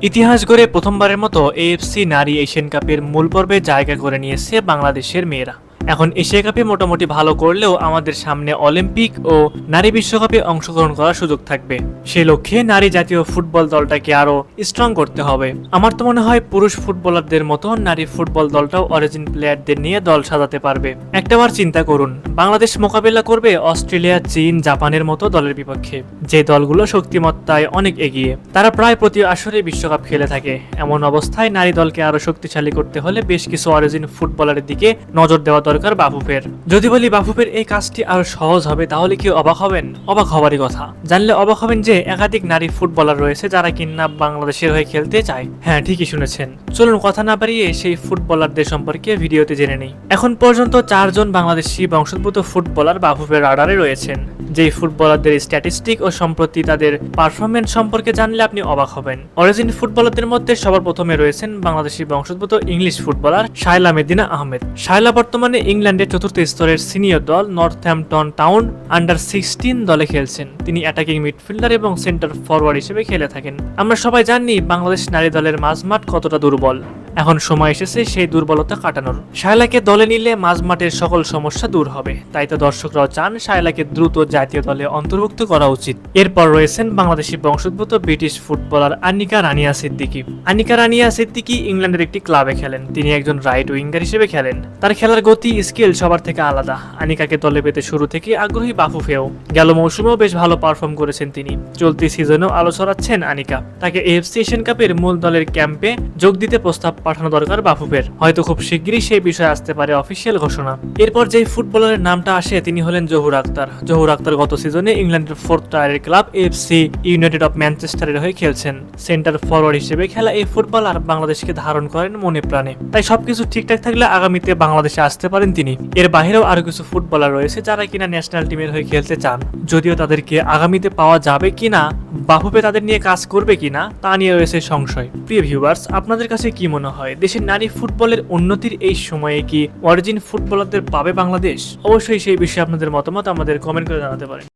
ইতিহাস গড়ে প্রথমবারের মতো এএফসি নারী এশিয়ান কাপের মূল পর্বে জায়গা করে নিয়েছে বাংলাদেশের মেয়েরা। এখন এশিয়া কাপে মোটামুটি ভালো করলেও আমাদের সামনে অলিম্পিক ও নারী বিশ্বকাপে অংশগ্রহণ করার সুযোগ থাকবে। সেই লক্ষ্যে নারী জাতীয় ফুটবল দলটাকে আরো স্ট্রং করতে হবে। আমার তো মনে হয় পুরুষ ফুটবলারদের মতো নারী ফুটবল দলটাও অরিজিন প্লেয়ারদের নিয়ে দল সাজাতে পারবে। একটাবার চিন্তা করুন, বাংলাদেশ মোকাবেলা করবে অস্ট্রেলিয়া, চীন, জাপানের মতো দলের বিপক্ষে, যে দলগুলো শক্তিমত্তায় অনেক এগিয়ে। তারা প্রায় প্রতি আসরে বিশ্বকাপ খেলে থাকে। এমন অবস্থায় নারী দলকে আরো শক্তিশালী করতে হলে বেশ কিছু অরিজিন ফুটবলারের দিকে নজর দেওয়া দরকার বাফুফের। যদি বলি বাফুফের এই কাজটি আরো সহজ হবে, তাহলে কি অবাক হবেন? অবাক হবারই কথা। জানলে অবাক হবেন যে একাধিক নারী ফুটবলার রয়েছে যারা কিনা বাংলাদেশের হয়ে খেলতে চায়। হ্যাঁ, ঠিকই শুনেছেন। চলুন কথা না বাড়িয়ে সেই ফুটবলারদের সম্পর্কে ভিডিওতে জেনে নেই। এখন পর্যন্ত 4 জন বাংলাদেশি বংশোদ্ভূত ফুটবলার বাফুফের রাডারে রয়েছেন। যেই ফুটবলারদের স্ট্যাটিস্টিক ও সম্প্রতি তাদের পারফরমেন্স সম্পর্কে জানলে আপনি অবাক হবেন। অরিজিন ফুটবলারদের মধ্যে সবার প্রথমে রয়েছেন বাংলাদেশি বংশোদ্ভূত ইংলিশ ফুটবলার শায়লা মেদিনা আহমেদ। শায়লা বর্তমানে ইংল্যান্ডের চতুর্থ স্তরের সিনিয়র দল নর্থহ্যাম্পটন টাউন আন্ডার-16 দলে খেলছেন। তিনি অ্যাটাকিং মিডফিল্ডার এবং সেন্টার ফরওয়ার্ড হিসেবে খেলে থাকেন। আমরা সবাই জানি বাংলাদেশ নারী দলের মাঝমাঠ কতটা দুর্বল। এখন সময় এসেছে সেই দুর্বলতা কাটানোর। শায়লাকে দলে নিলে মাঝমাঠের সকল সমস্যা দূর হবে। তাই তো দর্শকরাও চান শায়লাকে দ্রুত জাতীয় দলে অন্তর্ভুক্ত করা উচিত। এরপর রয়েছেন বাংলাদেশি বংশোদ্ভূত ব্রিটিশ ফুটবলার আনিকা রানিয়া সিদ্দিকী। আনিকা রানিয়া সিদ্দিকী ইংল্যান্ডের একটি ক্লাবে খেলেন। তিনি একজন রাইট উইঙ্গার হিসেবে খেলেন। তার খেলার গতি, স্কিল সবার থেকে আলাদা। আনিকাকে দলে পেতে শুরু থেকে আগ্রহী বাফুফেও। গেল মৌসুমেও বেশ ভালো পারফর্ম করেছেন তিনি। চলতি সিজনেও আলো ছড়াচ্ছেন আনিকা। তাকে এএফসি এশিয়ান কাপের মূল দলের ক্যাম্পে যোগ দিতে প্রস্তাব পাঠানো দরকার বাফুফের। হয়তো খুব শিগগিরই সেই বিষয়ে আসতে পারে অফিসিয়াল ঘোষণা। এরপর যেই ফুটবলারের নামটা আসে তিনি হলেন জহুর আক্তার। জহুর আক্তার গত সিজনে ইংল্যান্ডের 4th টায়ারের ক্লাব এফসি ইউনাইটেড অফ ম্যানচেস্টারের হয়ে খেলছেন। সেন্টার ফরওয়ার্ড হিসেবে খেলা এই ফুটবলার বাংলাদেশকে ধারণ করেন মনে প্রাণে। তাই সবকিছু ঠিকঠাক থাকলে আগামীতে বাংলাদেশে আসতে পারেন তিনি। এর বাইরেও আরো কিছু ফুটবলার রয়েছে যারা কিনা ন্যাশনাল টিমের হয়ে খেলতে চান। যদিও তাদেরকে আগামীতে পাওয়া যাবে কিনা, বাফুফে তাদের নিয়ে কাজ করবে কিনা, তা নিয়ে রয়েছে সংশয়। প্রিয় ভিউয়ার্স, আপনাদের কাছে কি মনে হয় দেশের নারী ফুটবলের উন্নতির এই সময়ে কি অরিজিন ফুটবলারদের পাবে বাংলাদেশ? অবশ্যই সেই বিষয়ে আপনাদের মতামত আমাদের কমেন্ট করে জানাতে পারেন।